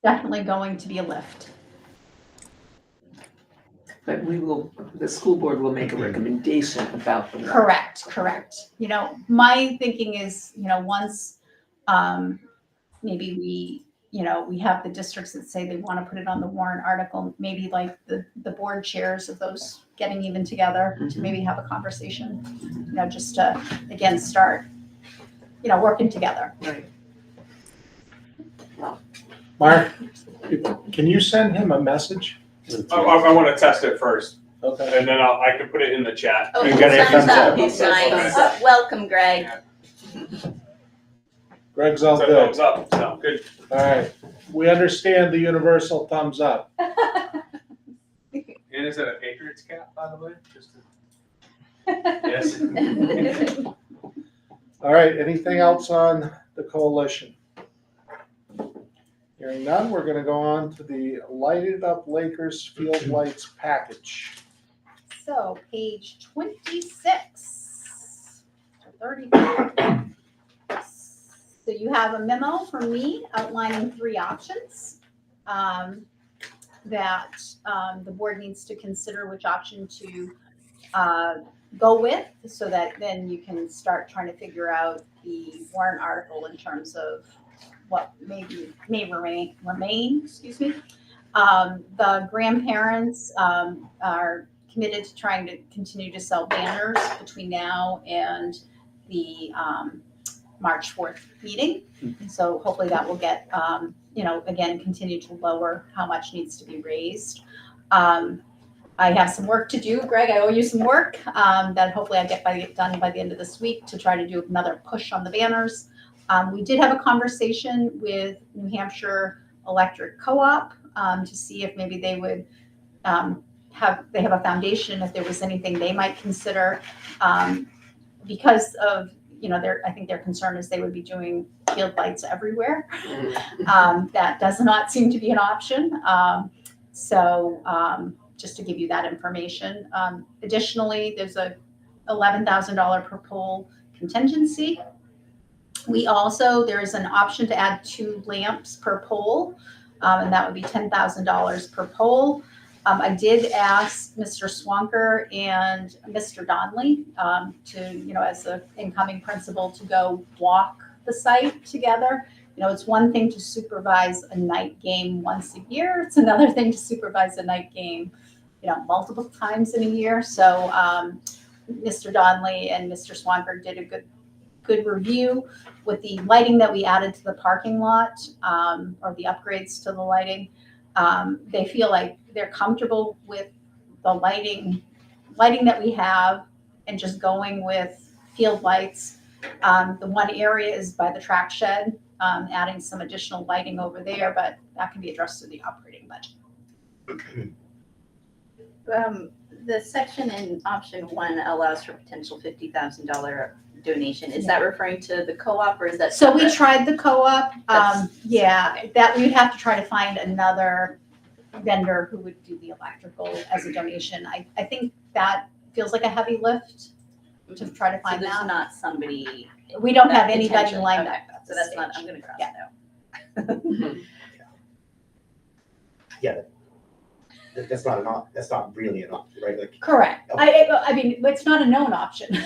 definitely going to be a lift. But the school board will make a recommendation about the warrant. Correct. You know, my thinking is, you know, once, maybe we have the districts that say they want to put it on the warrant article, maybe like the board chairs of those getting even together to maybe have a conversation, you know, just to, again, start, you know, working together. Right. Mark, can you send him a message? I want to test it first, Okay. and then I can put it in the chat. Oh, You got a thumbs thumbs up, up. nice. Thumbs up. Welcome, Greg. Greg's all So good. thumbs up, so good. All right. We understand the universal thumbs up. And is that a Patriots cap, by the way? Just yes. All right, anything else on the coalition? Hearing none, we're gonna go on to the lighted up Lakers field lights package. So page 26 to 35. So you have a memo from me outlining 3 options that the board needs to consider which option to go with, so that then you can start trying to figure out the warrant article in terms of what may remain. Excuse me. The grandparents are committed to trying to continue to sell banners between now and the March 4th meeting. So hopefully that will get, you know, again, continue to lower how much needs to be raised. I have some work to do, Greg. I owe you some work that hopefully I get done by the end of this week to try to do another push on the banners. We did have a conversation with New Hampshire Electric Co-op to see if maybe they would have a foundation, if there was anything they might consider, because of, you know, I think their concern is they would be doing field lights everywhere. That does not seem to be an option. So just to give you that information. Additionally, there's a $11,000 per pole contingency. There is an option to add 2 lamps per pole, and that would be $10,000 per pole. I did ask Mr. Swanker and Mr. Donnelly to, you know, as the incoming principal, to go walk the site together. You know, it's one thing to supervise a night game once a year. It's another thing to supervise a night game, you know, multiple times in a year. So Mr. Donnelly and Mr. Swanker did a good review with the lighting that we added to the parking lot, or the upgrades to the lighting. They feel like they're comfortable with the lighting that we have and just going with field lights. The one area is by the track shed, adding some additional lighting over there, but that can be addressed through the operating budget. The section in option 1 allows for potential $50,000 donation. Is that referring to the co-op, or is that? So we separate? tried the co-op. That's- That we'd have to try to find another vendor who would do the electrical as a donation. I think that feels like a heavy lift to try to So find there's that. not somebody. We don't have that anybody potential. lined Okay. up at So this that's not, stage. I'm gonna cross Yeah. it out. That's not really an option, right? Like, Correct. I mean, it's not a known option,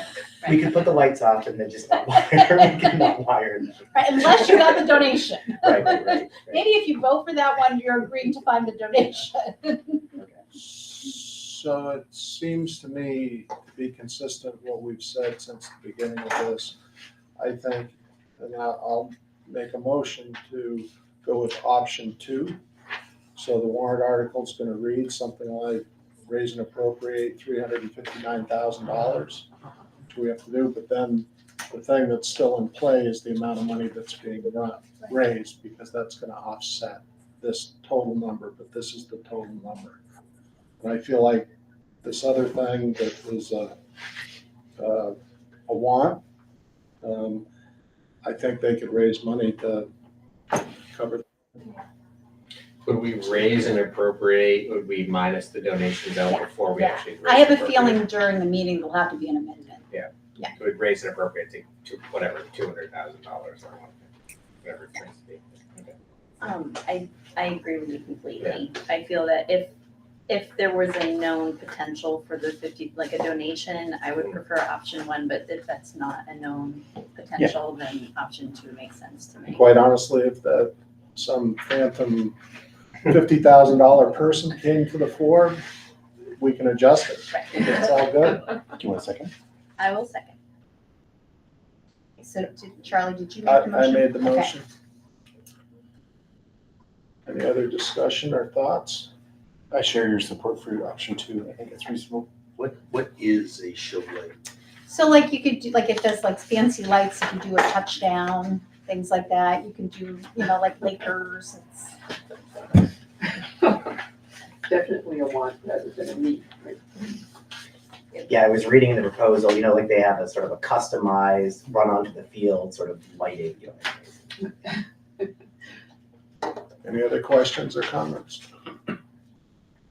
we could put the lights off and then just not wire, we can not wire them. right? Unless you got the donation. Right. Maybe if you vote for that one, you're agreeing to find the donation. So it seems to me to be consistent with what we've said since the beginning of this. I think, and I'll make a motion to go with option 2. So the warrant article is gonna read something like raise and appropriate $359,000, which we have to do, but then the thing that's still in play is the amount of money that's being raised, because that's gonna offset this total number, but this is the total number. And I feel like this other thing that was a want, I think they could raise money to cover. Would we raise and appropriate, would we minus the donations out before we Yeah. actually? raise I have and a appropriate? feeling during the meeting, there'll have to be an amendment. So we'd raise and appropriate to whatever, $200,000 or whatever it's supposed to be. Okay. I agree with you completely. I feel that if there was a known potential for the 50, like a donation, I would prefer option one, but if that's not a known potential, then option two makes sense to me. Quite honestly, if that, some phantom $50,000 person came to the fore, we can adjust it. Right. It's all good. Do you want a second? I will second. So Charlie, did you make the I motion? made the Okay. motion. Any other discussion or thoughts? I share your support for option two. I think it's reasonable. What is a shield light? So like you could do, like it does like fancy lights if you do a touchdown, things like that. You can do, like Lakers. It's, Definitely a want rather than a need, right? Yeah, I was reading in the proposal, like they have a sort of a customized run onto the field sort of lighting, Any other questions or comments?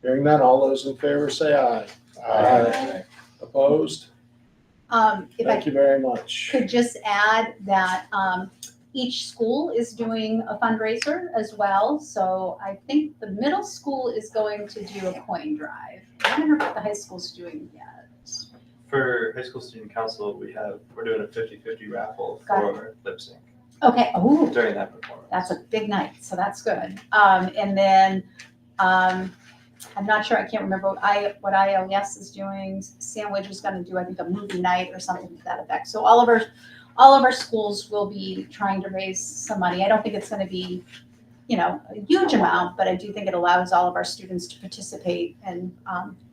Hearing none, all those in favor say aye. Aye. Opposed? if I Thank you very much. could just add that each school is doing a fundraiser as well. So I think the middle school is going to do a coin drive. I wonder what the high school's doing yet. For high school student council, we're doing a 50-50 raffle Got for lip sync Okay, oh, during that performance. that's a big night, so that's good. And then, I'm not sure, I can't remember what ILS is doing. Sandwich is gonna do, I think, a movie night or something to that effect. So all of our schools will be trying to raise some money. I don't think it's gonna be, a huge amount, but I do think it allows all of our students to participate in,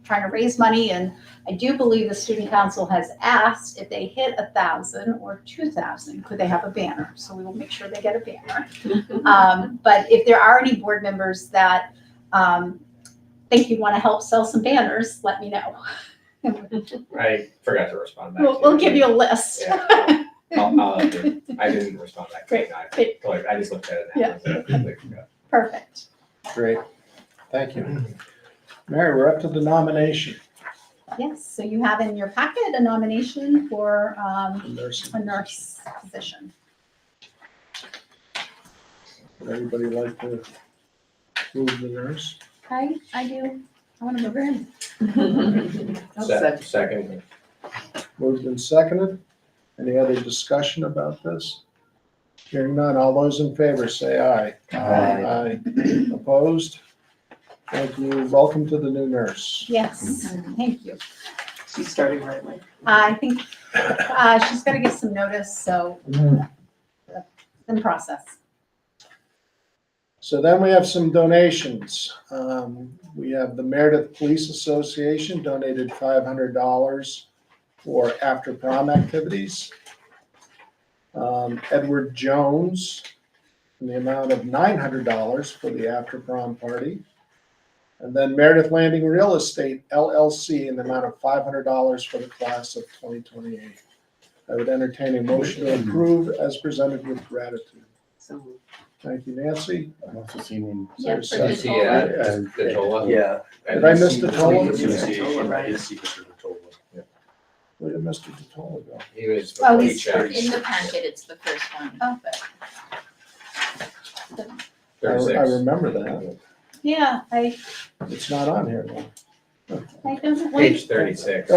trying to raise money. And I do believe the student council has asked if they hit 1,000 or 2,000, could they have a banner? So we will make sure they get a banner. But if there are any board members that think you want to help sell some banners, let me know. I forgot to respond back. We'll give you a list. Yeah. I'll I didn't respond back. Great, I just looked at it now. Yeah. I was like, I completely forgot. Perfect. Great. Thank you. Mary, we're up to the nomination. Yes, so you have in your packet a nomination for Nursing. a nurse position. Would anybody like to move the nurse? I do. I want to move her in. Second. Moved and seconded. Any other discussion about this? Hearing none, all those in favor say aye. Aye. Aye. Opposed? Thank you. Welcome to the new nurse. Yes, thank you. She's starting right away. I think she's got to give some notice, so it's in process. So then we have some donations. We have the Meredith Police Association donated $500 for after prom activities. Edward Jones in the amount of $900 for the after prom party. And then Meredith Landing Real Estate LLC in the amount of $500 for the class of 2028. I would entertain a motion to approve as presented with gratitude. So Thank you, Nancy. I'm also seeing. Yeah, Is there for a You second? see the Tola? Yeah. Did I miss the Tola? Right. Where did Mr. Totola go? He was. Oh, he he's checked. In the packet, it's the first one. Oh, I 36. remember that. yeah, It's not on here though. I don't. Page 36.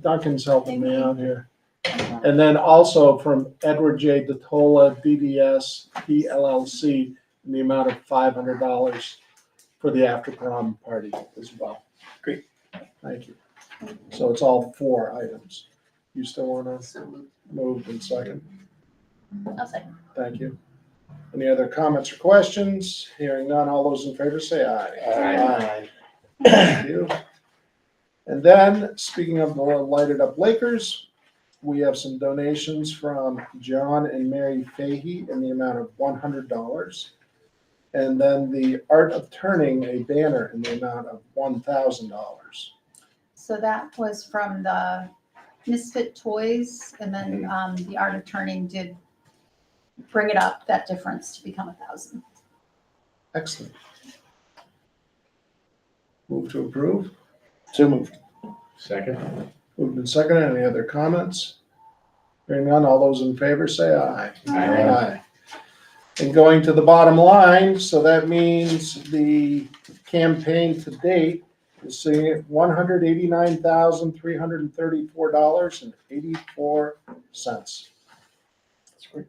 Duncan's helping me out here. And then also from Edward J. Totola, DDS, PLLC, in the amount of $500 for the after prom party as well. Great. Thank you. So it's all 4 items. You still want to So move in second? I'll second. Thank you. Any other comments or questions? Hearing none, all those in favor say aye. Aye. Thank you. And then, speaking of the Lighted Up Lakers, we have some donations from John and Mary Fahey in the amount of $100. And then the Art of Turning a banner in the amount of $1,000. So that was from the Misfit Toys, and then the Art of Turning did bring it up, that difference, to become 1,000. Excellent. Move to approve. So moved. Second. Moved and seconded. Any other comments? Hearing none, all those in favor say aye. Aye. And going to the bottom line, so that means the campaign to date is sitting at $189,334.84. That's great.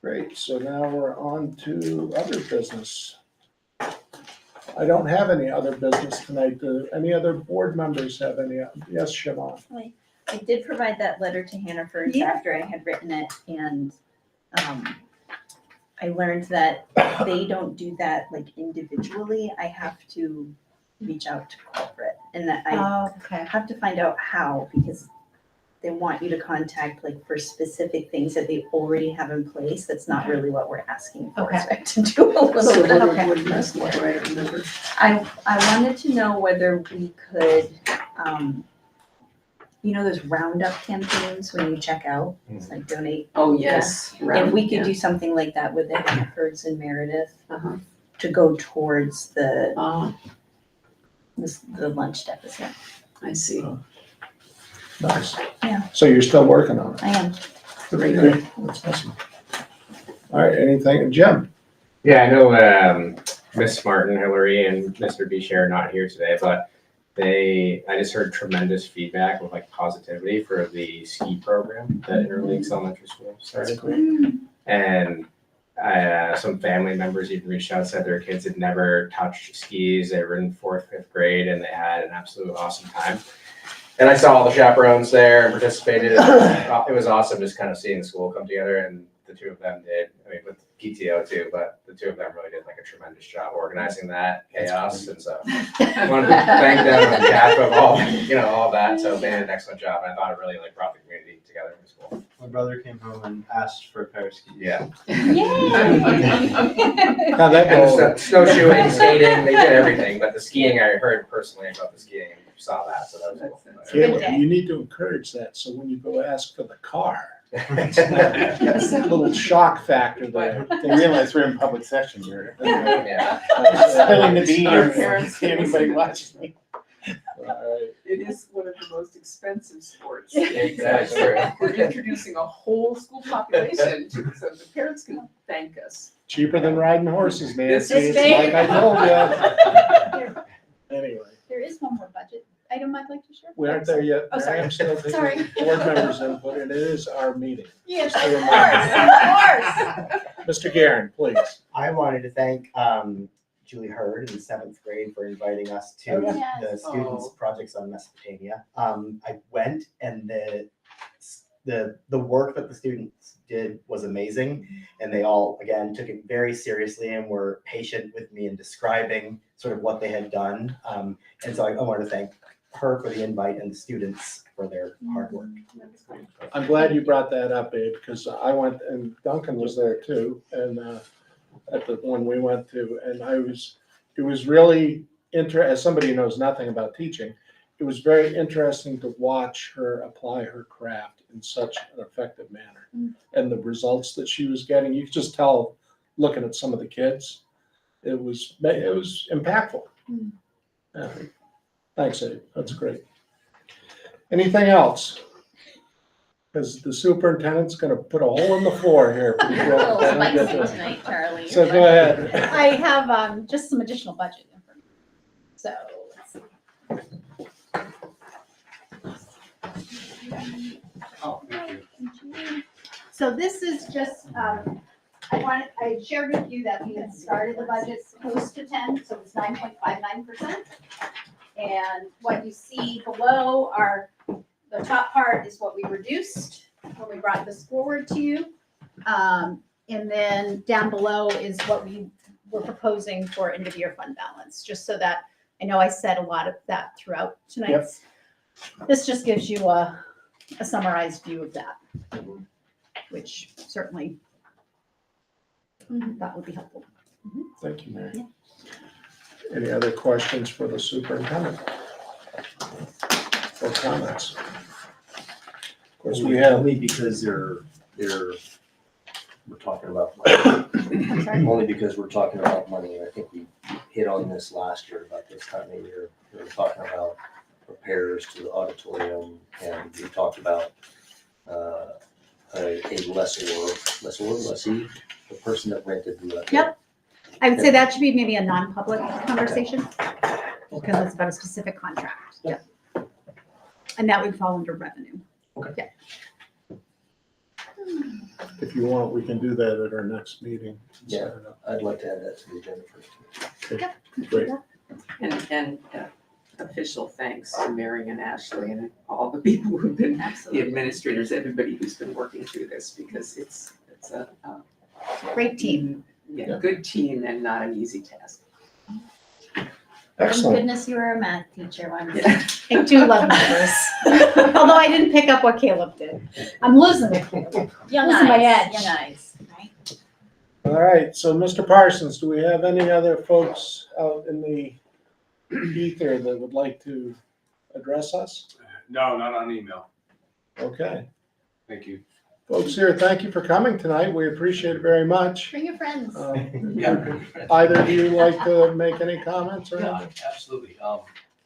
Great, so now we're on to other business. I don't have any other business tonight. Do any other board members have any? Yes, Siobhan. I did provide that letter to Hannaford Yeah. after I had written it, and I learned that they don't do that like individually. I have to reach out to corporate, and that I Oh, okay. have to find out how, because they want you to contact like for specific things that they already have in place. That's not really what we're asking for. Okay. So I have to do a little So bit what of Okay. would this look like, remember? I wanted to know whether we could, those roundup campaigns when you check out, it's like donate. Oh, yes. If we could do something like that with the Hanfords and Meredith Uh-huh. to go towards the lunch deficit. I see. Nice. Yeah. So you're still working on it? I am. Very Okay, good. that's awesome. All right, anything, Jim? Yeah, I know Miss Martin, Hillary, and Mr. Bishare are not here today, but I just heard tremendous feedback with like positivity for the ski program that Interlinks Elementary School started. And some family members even reached out, said their kids had never touched skis. They were in 4th, 5th grade, and they had an absolute awesome time. And I saw all the chaperones there and participated. It was awesome just kind of seeing the school come together, and the two of them did. I mean, with PTO too, but the two of them really did like a tremendous job organizing that chaos. And so I wanted to thank them on behalf of all that. So they did an excellent job. And I thought it really like brought the community together in the school. My brother came home and asked for a pair of skis. Yeah. How'd that And go? the snowshoeing, skating, they did everything. But the skiing, I heard personally about the skiing and saw that. So that was cool. Caleb, day. you need to encourage that, so when you go ask for the car, that's a little shock factor there. They realize we're in public session here. Yeah. Spilling the beans. Our parents- See anybody watching me? All right. It is one of the most expensive sports. Exactly. We're introducing a whole school population to, so the parents can thank us. Cheaper than riding horses, This Nancy, is it's like I told you. Anyway, There is one more budget item I'd like to share. we aren't there yet. Oh, sorry. I am still Sorry. taking board members' input, and it is our meeting. Yes, Just a of course. Mr. Guerin, please. I wanted to thank Julie Hurd in the 7th grade for inviting us to Oh, yeah. the students' projects on Mesopotamia. I went, and the work that the students did was amazing, and they all again took it very seriously and were patient with me in describing sort of what they had done. And so I wanted to thank her for the invite and the students for their hard work. I'm glad you brought that up, Abe, because I went, and Duncan was there too, and at the one we went to, and it was really as somebody who knows nothing about teaching, it was very interesting to watch her apply her craft in such an effective manner. And the results that she was getting, you could just tell looking at some of the kids, it was impactful. Yeah. Thanks, Abe, that's great. Anything else? Because the superintendent's gonna put a hole in the floor here. pretty A quick. little I don't get spicy to- tonight, Charlie. So go ahead. I have just some additional budget information. So let's see. So this is just, I shared with you that we had started the budget close to 10, so it's 9.59%. And what you see below are, the top part is what we reduced when we brought this forward to you. And then down below is what we were proposing for end of year fund balance, just so that, I know I said a lot of that throughout tonight's. This just gives you a summarized view of that, which certainly that would be helpful. Thank you, Mary. Any other questions for the superintendent? Or comments? Of course, we have, Only because we're talking about money. I'm sorry. Only because we're talking about money, and I think we hit on this last year about this time of year. We were talking about repairs to the auditorium, and we talked about lessee, the person that rented the. Yep. I would say that should be maybe a non-public conversation, because it's about a specific contract. Yeah. And that would fall under revenue. If you want, we can do that at our next meeting. Yeah. I'd like to add that to the agenda first. Great. And official thanks to Mary and Ashley and all the people who've been, the Absolutely. administrators, everybody who's been working through this, because it's a Great team. good team and not an easy task. Thank Excellent. goodness you were a math teacher once. Yeah. I do love numbers. Although I didn't pick up what Caleb did. I'm losing it, Caleb. Young Listen, my eyes, edge. young eyes. All right, so Mr. Parsons, do we have any other folks out in the ether that would like to address us? No, not on email. Okay. Thank you. Folks here, thank you for coming tonight. We appreciate it very much. Bring your friends. Either of you like to make any comments or Yeah, anything? absolutely.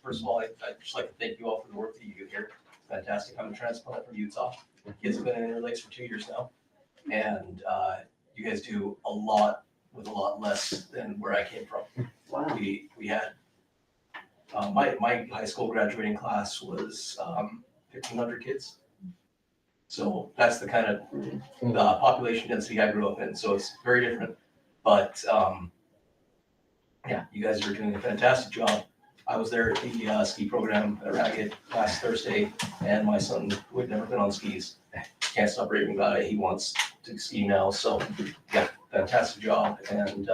First of all, I'd just like to thank you all for the work that you do here. Fantastic. I'm a transplant from Utah. Kids have been in Interlakes for 2 years now. And you guys do a lot with a lot less than where I came from. Wow. We had, my high school graduating class was 1,500 kids. So that's the kind of the population density I grew up in. So it's very different. But yeah, you guys are doing a fantastic job. I was there at the ski program at Ragged last Thursday, and my son, who had never been on skis, can't stop raving about it. He wants to ski now. So yeah, fantastic job, and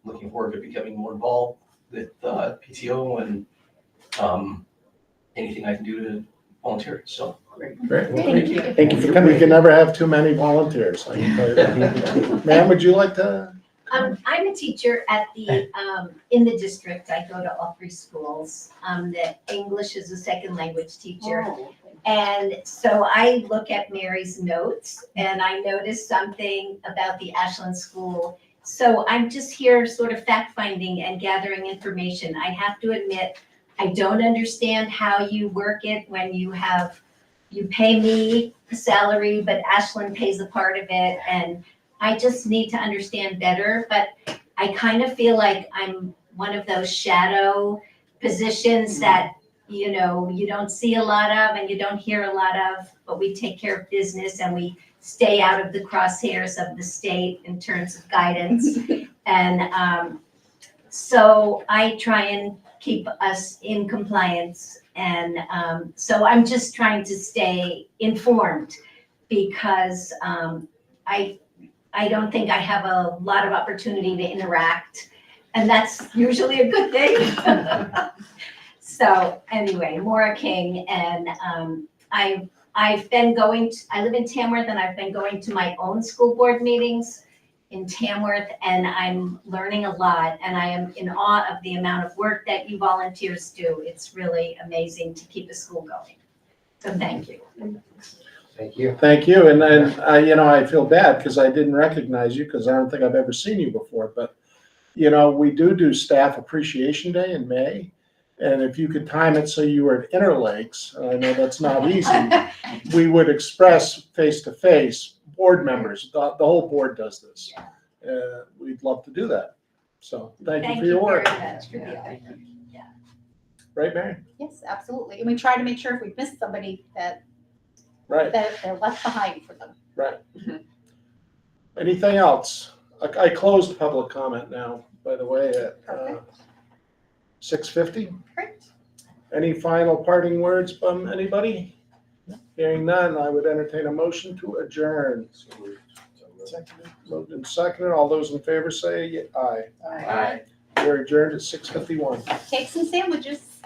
looking forward to becoming more involved with PTO and anything I can do to volunteer. So Great. Thank you. Thank you for coming. We can never have too many volunteers, I can tell you that. Ma'am, would you like to? I'm a teacher at the, in the district. I go to all 3 schools. The English is a second language teacher. And so I look at Mary's notes and I noticed something about the Ashland School. So I'm just here sort of fact finding and gathering information. I have to admit, I don't understand how you work it when you pay me a salary, but Ashland pays a part of it. And I just need to understand better, but I kind of feel like I'm one of those shadow positions that, you know, you don't see a lot of and you don't hear a lot of, but we take care of business and we stay out of the crosshairs of the state in terms of guidance. And so I try and keep us in compliance. And so I'm just trying to stay informed because I don't think I have a lot of opportunity to interact, and that's usually a good thing. So anyway, Maura King, and I've been going to, I live in Tamworth, and I've been going to my own school board meetings in Tamworth, and I'm learning a lot, and I am in awe of the amount of work that you volunteers do. It's really amazing to keep a school going. So thank you. Thank you. Thank you, and I feel bad because I didn't recognize you because I don't think I've ever seen you before, but, we do Staff Appreciation Day in May, and if you could time it so you were at Interlakes, I know that's not easy, we would express face-to-face board members, the whole board does this. We'd love to do that, so thank you for your work. Very much for the Right, Mary? Yes, absolutely. And we try to make sure if we miss somebody that Right. they're left behind for them. Right. Anything else? I closed public comment now, by the way, at Perfect. 6:50. Great. Any final parting words from anybody? Hearing none, I would entertain a motion to adjourn. Moved and seconded. All those in favor say aye. Aye. We're adjourned at 6:51. Cakes and sandwiches.